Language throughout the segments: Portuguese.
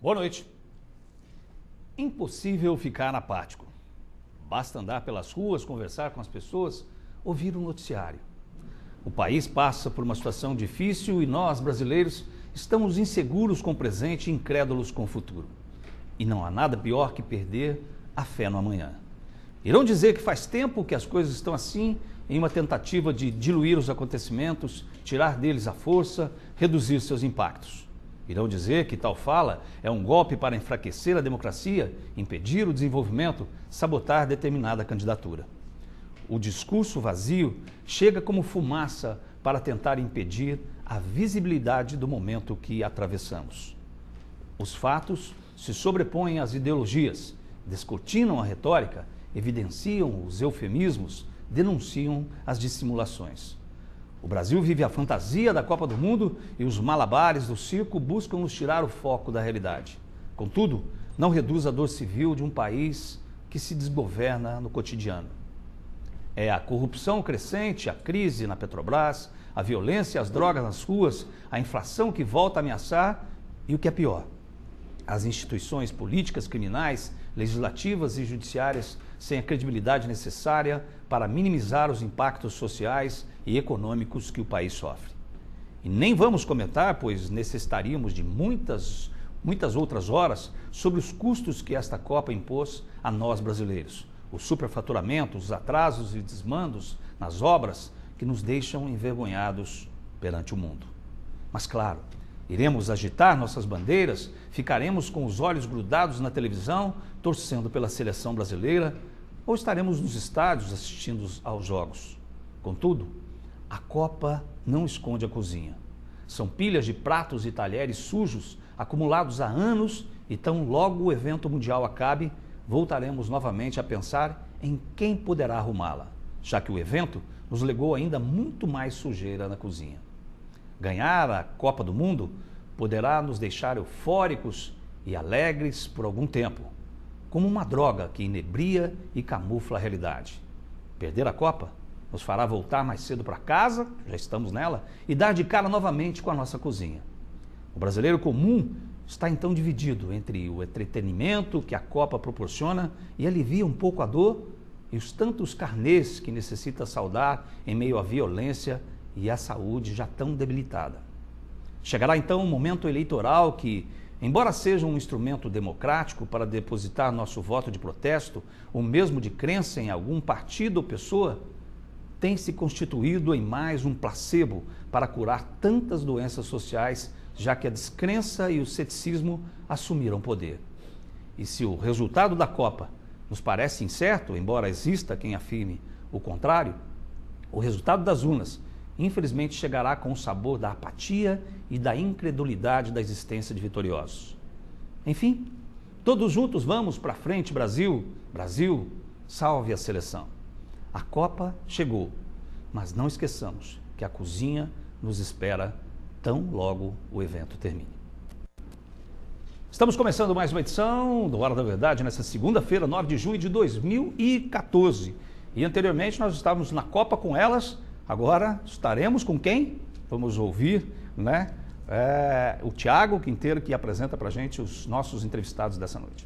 Boa noite. Impossível ficar apático. Basta andar pelas ruas, conversar com as pessoas, ouvir o noticiário. O país passa por uma situação difícil e nós, brasileiros, estamos inseguros com o presente e incrédulos com o futuro. E não há nada pior que perder a fé no amanhã. Irão dizer que faz tempo que as coisas estão assim, em uma tentativa de diluir os acontecimentos, tirar deles a força, reduzir seus impactos. Irão dizer que tal fala é um golpe para enfraquecer a democracia, impedir o desenvolvimento, sabotar determinada candidatura. O discurso vazio chega como fumaça para tentar impedir a visibilidade do momento que atravessamos. Os fatos se sobrepõem às ideologias, descortinam a retórica, evidenciam os eufemismos, denunciam as dissimulações. O Brasil vive a fantasia da Copa do Mundo e os malabares do circo buscam nos tirar o foco da realidade. Contudo, não reduz a dor civil de um país que se desgoverna no cotidiano. É a corrupção crescente, a crise na Petrobras, a violência e as drogas nas ruas, a inflação que volta a ameaçar e o que é pior, as instituições políticas, criminais, legislativas e judiciárias sem a credibilidade necessária para minimizar os impactos sociais e econômicos que o país sofre. E nem vamos comentar, pois necessitaríamos de muitas outras horas sobre os custos que esta Copa impôs a nós brasileiros, o superfaturamento, os atrasos e desmandos nas obras que nos deixam envergonhados perante o mundo. Mas claro, iremos agitar nossas bandeiras, ficaremos com os olhos grudados na televisão, torcendo pela seleção brasileira, ou estaremos nos estádios assistindo aos jogos. Contudo, a Copa não esconde a cozinha. São pilhas de pratos e talheres sujos, acumulados há anos, e tão logo o evento mundial acabe, voltaremos novamente a pensar em quem poderá arrumá-la, já que o evento nos legou ainda muito mais sujeira na cozinha. Ganhar a Copa do Mundo poderá nos deixar eufóricos e alegres por algum tempo, como uma droga que inebria e camufla a realidade. Perder a Copa nos fará voltar mais cedo para casa, já estamos nela, e dar de cara novamente com a nossa cozinha. O brasileiro comum está então dividido entre o entretenimento que a Copa proporciona e alivia um pouco a dor e os tantos carnês que necessita saudar em meio à violência e à saúde já tão debilitada. Chegará então um momento eleitoral que, embora seja um instrumento democrático para depositar nosso voto de protesto, ou mesmo de crença em algum partido ou pessoa, tem se constituído em mais um placebo para curar tantas doenças sociais, já que a descrença e o ceticismo assumiram poder. E se o resultado da Copa nos parece incerto, embora exista quem afirme o contrário, o resultado das urnas infelizmente chegará com o sabor da apatia e da incredulidade da existência de vitoriosos. Enfim, todos juntos vamos para frente, Brasil! Brasil, salve a seleção! A Copa chegou, mas não esqueçamos que a cozinha nos espera tão logo o evento termine. Estamos começando mais uma edição do Hora da Verdade nessa segunda-feira, 9 de junho de 2014. E anteriormente nós estávamos na Copa com elas. Agora estaremos com quem? Vamos ouvir, né? O Thiago Quinteiro, que apresenta para a gente os nossos entrevistados dessa noite.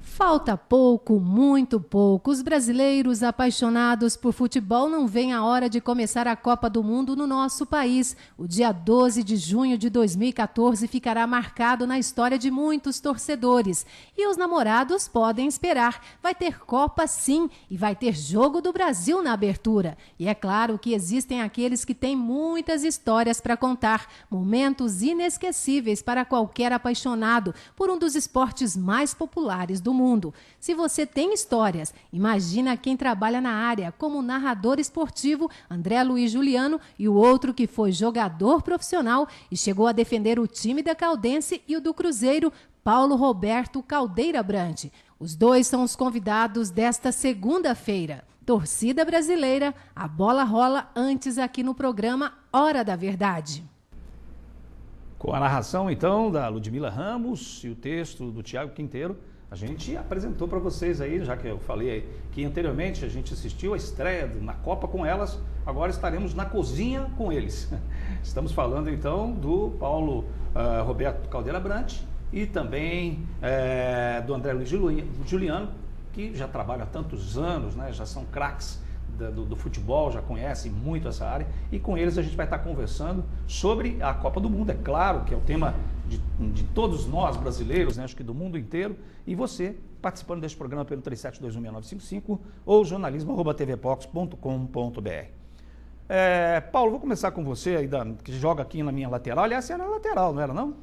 Falta pouco, muito pouco. Os brasileiros apaixonados por futebol não veem a hora de começar a Copa do Mundo no nosso país. O dia 12 de junho de 2014 ficará marcado na história de muitos torcedores. E os namorados podem esperar. Vai ter Copa sim e vai ter jogo do Brasil na abertura. E é claro que existem aqueles que têm muitas histórias para contar. Momentos inesquecíveis para qualquer apaixonado por um dos esportes mais populares do mundo. Se você tem histórias, imagina quem trabalha na área, como o narrador esportivo André Luiz Juliano e o outro que foi jogador profissional e chegou a defender o time da Caldense e o do Cruzeiro, Paulo Roberto Caldeira Brant. Os dois são os convidados desta segunda-feira. Torcida brasileira, a bola rola antes aqui no programa Hora da Verdade. Com a narração, então, da Ludmila Ramos e o texto do Thiago Quinteiro, a gente apresentou para vocês aí, já que eu falei que anteriormente a gente assistiu a estreia na Copa com elas, agora estaremos na cozinha com eles. Estamos falando então do Paulo Roberto Caldeira Brant e também do André Luiz Juliano, que já trabalha há tantos anos, né? Já são craques do futebol, já conhecem muito essa área, e com eles a gente vai estar conversando sobre a Copa do Mundo, é claro que é o tema de todos nós brasileiros, né? Acho que do mundo inteiro, e você participando deste programa pelo 37216955 ou jornalismo@tvpox.com.br. Paulo, vou começar com você aí, que joga aqui na minha lateral. Aliás, você era na lateral, não era não?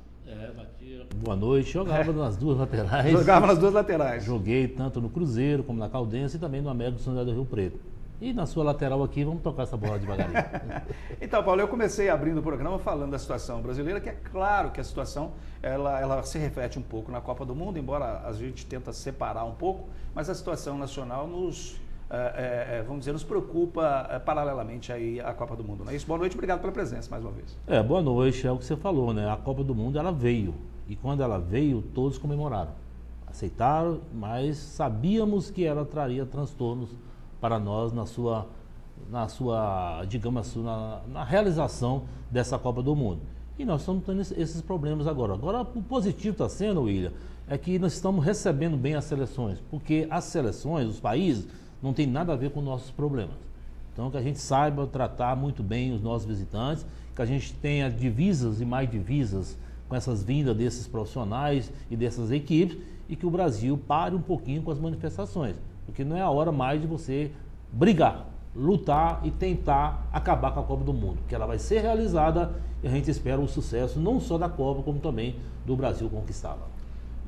Batia. Boa noite, jogava nas duas laterais. Jogava nas duas laterais. Joguei tanto no Cruzeiro como na Caldense e também no América do São José do Rio Preto. E na sua lateral aqui, vamos tocar essa bola devagarinho. Então, Paulo, eu comecei abrindo o programa falando da situação brasileira, que é claro que a situação ela se reflete um pouco na Copa do Mundo, embora a gente tenta separar um pouco, mas a situação nacional nos preocupa paralelamente aí à Copa do Mundo, não é isso? Boa noite, obrigado pela presença mais uma vez. Boa noite, é o que você falou, né? A Copa do Mundo, ela veio, e quando ela veio, todos comemoraram. Aceitaram, mas sabíamos que ela traria transtornos para nós na realização dessa Copa do Mundo. E nós estamos tendo esses problemas agora. Agora, o positivo está sendo, William, é que nós estamos recebendo bem as seleções, porque as seleções, os países, não tem nada a ver com nossos problemas. Então, que a gente saiba tratar muito bem os nossos visitantes, que a gente tenha divisas e mais divisas com essas vindas desses profissionais e dessas equipes, e que o Brasil pare um pouquinho com as manifestações, porque não é a hora mais de você brigar, lutar e tentar acabar com a Copa do Mundo, que ela vai ser realizada e a gente espera o sucesso não só da Copa, como também do Brasil conquistá-la.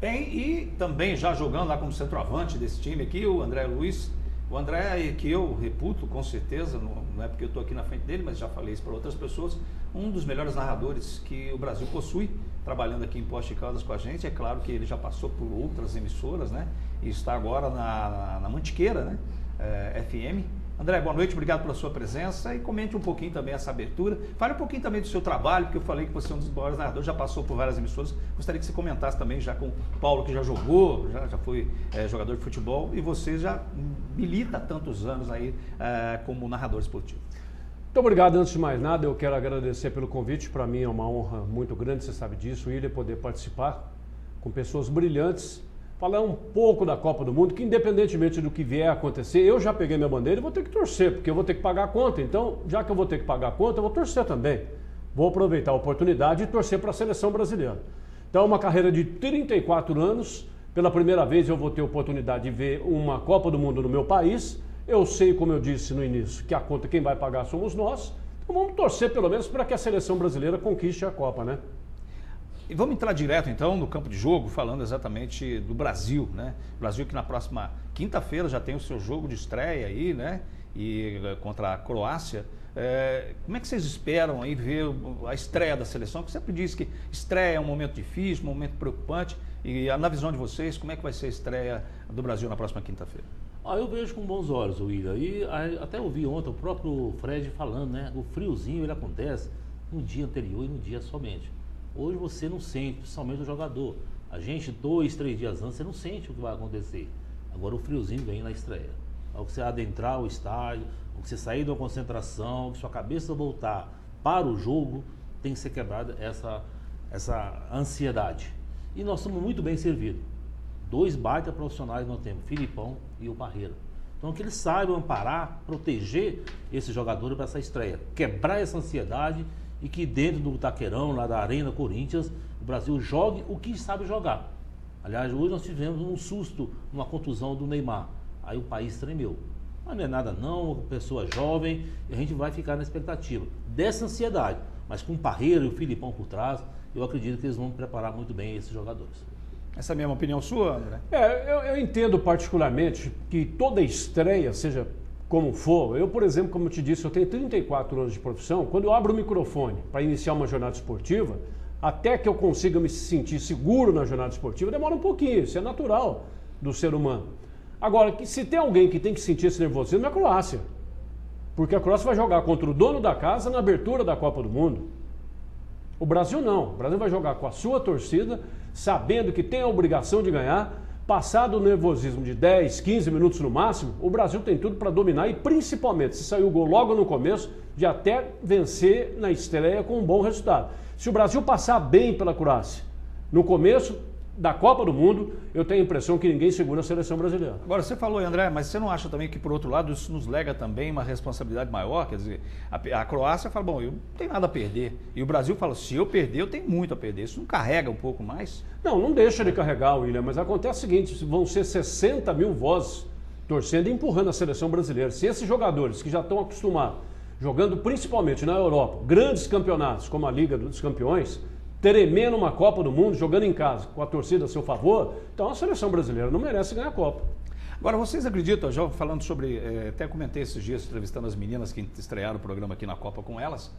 Bem, e também já jogando lá como centroavante desse time aqui, o André Luiz. O André, que eu reputo com certeza, não é porque eu estou aqui na frente dele, mas já falei isso para outras pessoas, um dos melhores narradores que o Brasil possui, trabalhando aqui em Poços de Caldas com a gente. É claro que ele já passou por outras emissoras, né? E está agora na Mantiqueira, né? FM. André, boa noite, obrigado pela sua presença e comente um pouquinho também essa abertura. Fale um pouquinho também do seu trabalho, porque eu falei que você é um dos maiores narradores, já passou por várias emissoras. Gostaria que você comentasse também já com o Paulo, que já jogou, já foi jogador de futebol, e você já milita há tantos anos aí como narrador esportivo. Muito obrigado. Antes de mais nada, eu quero agradecer pelo convite. Para mim é uma honra muito grande, você sabe disso, William, poder participar com pessoas brilhantes, falar um pouco da Copa do Mundo, que independentemente do que vier a acontecer, eu já peguei minha bandeira e vou ter que torcer, porque eu vou ter que pagar a conta. Então, já que eu vou ter que pagar a conta, eu vou torcer também. Vou aproveitar a oportunidade e torcer para a seleção brasileira. Então, é uma carreira de 34 anos. Pela primeira vez eu vou ter a oportunidade de ver uma Copa do Mundo no meu país. Eu sei, como eu disse no início, que a conta quem vai pagar somos nós. Então, vamos torcer pelo menos para que a seleção brasileira conquiste a Copa, né? E vamos entrar direto então no campo de jogo, falando exatamente do Brasil, né? O Brasil que na próxima quinta-feira já tem o seu jogo de estreia aí, né? E contra a Croácia. Como é que vocês esperam aí ver a estreia da seleção? Porque sempre diz que estreia é um momento difícil, um momento preocupante. E na visão de vocês, como é que vai ser a estreia do Brasil na próxima quinta-feira? Eu vejo com bons olhos, William. E até ouvi ontem o próprio Fred falando, né? O friozinho ele acontece no dia anterior e no dia somente. Hoje você não sente, principalmente o jogador. A gente, 2, 3 dias antes, você não sente o que vai acontecer. Agora o friozinho vem na estreia. Ao que você adentrar o estádio, ao que você sair da concentração, que sua cabeça voltar para o jogo, tem que ser quebrada essa ansiedade. E nós estamos muito bem servidos. 2 baita profissionais nós temos, Filipão e o Parreira. Então que eles saibam parar, proteger esse jogador para essa estreia, quebrar essa ansiedade e que dentro do Taquerão, lá da Arena Corinthians, o Brasil jogue o que sabe jogar. Aliás, hoje nós tivemos um susto, uma contusão do Neymar. Aí o país tremeu. Mas não é nada não, pessoa jovem, e a gente vai ficar na expectativa dessa ansiedade. Mas com o Parreira e o Filipão por trás, eu acredito que eles vão preparar muito bem esses jogadores. Essa é a mesma opinião sua, André? Eu entendo particularmente que toda estreia, seja como for, eu, por exemplo, como eu te disse, eu tenho 34 anos de profissão. Quando eu abro o microfone para iniciar uma jornada esportiva, até que eu consiga me sentir seguro na jornada esportiva, demora um pouquinho, isso é natural do ser humano. Agora, se tem alguém que tem que sentir esse nervosismo, é a Croácia. Porque a Croácia vai jogar contra o dono da casa na abertura da Copa do Mundo. O Brasil não. O Brasil vai jogar com a sua torcida, sabendo que tem a obrigação de ganhar. Passado o nervosismo de 10, 15 minutos no máximo, o Brasil tem tudo para dominar e principalmente, se sair o gol logo no começo, de até vencer na estreia com um bom resultado. Se o Brasil passar bem pela Croácia, No começo da Copa do Mundo, eu tenho a impressão que ninguém segura a seleção brasileira. Agora, você falou, André, mas você não acha também que, por outro lado, isso nos lega também uma responsabilidade maior? Quer dizer, a Croácia fala, bom, eu não tenho nada a perder. E o Brasil fala, se eu perder, eu tenho muito a perder. Isso não carrega um pouco mais? Não deixa de carregar, William, mas acontece o seguinte, vão ser 60 mil vozes torcendo e empurrando a seleção brasileira. Se esses jogadores que já estão acostumados, jogando principalmente na Europa, grandes campeonatos, como a Liga dos Campeões, tremendo uma Copa do Mundo, jogando em casa, com a torcida a seu favor, então a seleção brasileira não merece ganhar a Copa. Agora, vocês acreditam, já falando sobre, até comentei esses dias, entrevistando as meninas que estrearam o programa aqui na Copa com elas,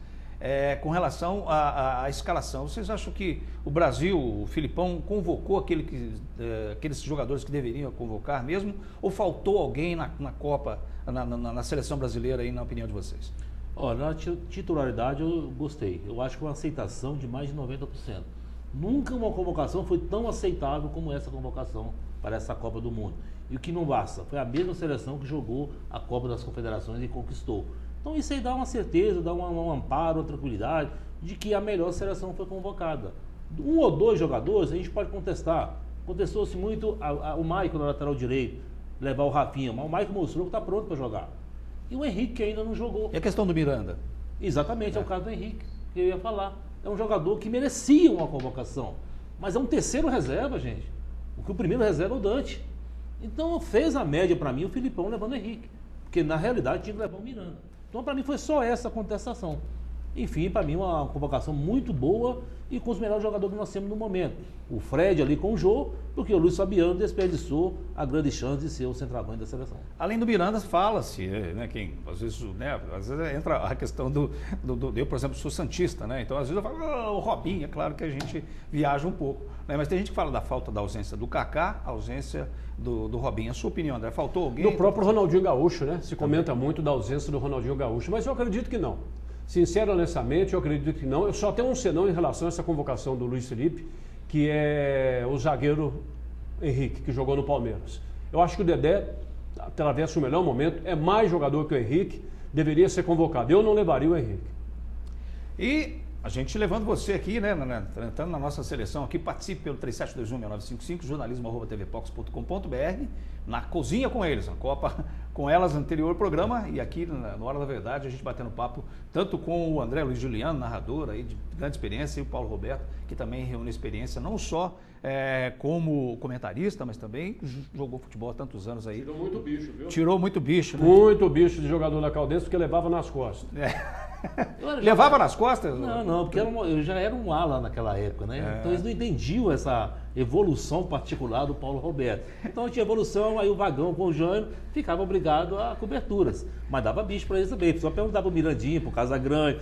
com relação à escalação. Vocês acham que o Brasil, o Filipão, convocou aqueles jogadores que deveriam convocar mesmo? Ou faltou alguém na Copa, na seleção brasileira, aí, na opinião de vocês? Olha, na titularidade eu gostei. Eu acho que uma aceitação de mais de 90%. Nunca uma convocação foi tão aceitável como essa convocação para essa Copa do Mundo. E o que não basta, foi a mesma seleção que jogou a Copa das Confederações e conquistou. Então isso aí dá uma certeza, dá um amparo, uma tranquilidade de que a melhor seleção foi convocada. Um ou dois jogadores a gente pode contestar. Contestou-se muito o Maicon na lateral direito, levar o Rafinha, mas o Maicon mostrou que está pronto para jogar. E o Henrique que ainda não jogou. E a questão do Miranda? Exatamente, é o caso do Henrique, que eu ia falar. É um jogador que merecia uma convocação. Mas é um terceiro reserva, gente. Porque o primeiro reserva é o Dante. Então fez a média para mim o Filipão levando o Henrique. Porque na realidade tinha que levar o Miranda. Então para mim foi só essa contestação. Enfim, para mim uma convocação muito boa e com os melhores jogadores que nós temos no momento. O Fred ali com o Jô, porque o Luiz Fabiano desperdiçou a grande chance de ser o centroavante da seleção. Além do Miranda, fala-se, né, às vezes entra a questão eu, por exemplo, sou santista, né? Então às vezes eu falo, o Robinho, é claro que a gente viaja um pouco, né? Mas tem gente que fala da falta da ausência do Kaká, a ausência do Robinho. A sua opinião, André, faltou alguém? Do próprio Ronaldinho Gaúcho, né? Se comenta muito da ausência do Ronaldinho Gaúcho, mas eu acredito que não. Sincero, honestamente, eu acredito que não. Eu só tenho um senão em relação a essa convocação do Luiz Felipe, que é o zagueiro Henrique, que jogou no Palmeiras. Eu acho que o Dedé atravessa o melhor momento, é mais jogador que o Henrique, deveria ser convocado. Eu não levaria o Henrique. E a gente levando você aqui, né, entrando na nossa seleção aqui, participe pelo 3721-6955, jornalismo@tvpox.com.br, na cozinha com eles, na Copa com elas, no anterior programa, e aqui na Hora da Verdade, a gente batendo papo, tanto com o André Luiz Juliano, narrador aí de grande experiência, e o Paulo Roberto, que também reúne experiência, não só como comentarista, mas também jogou futebol há tantos anos aí. Tirou muito bicho, viu? Tirou muito bicho, né? Muito bicho de jogador da Caldense, porque levava nas costas. Levava nas costas? Não, porque eu já era um ala naquela época, né? Então eles não entendiam essa evolução particular do Paulo Roberto. Então tinha evolução, aí o Vagão com o Jânio ficava obrigado a coberturas. Mas dava bicho para eles também. Só perguntava pro Mirandinho, pro Casagrande,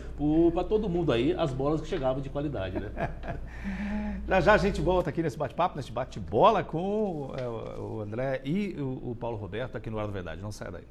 para todo mundo aí, as bolas que chegavam de qualidade, né? Já a gente volta aqui nesse bate-papo, nesse bate-bola com o André e o Paulo Roberto aqui no Hora da Verdade. Não saia daí.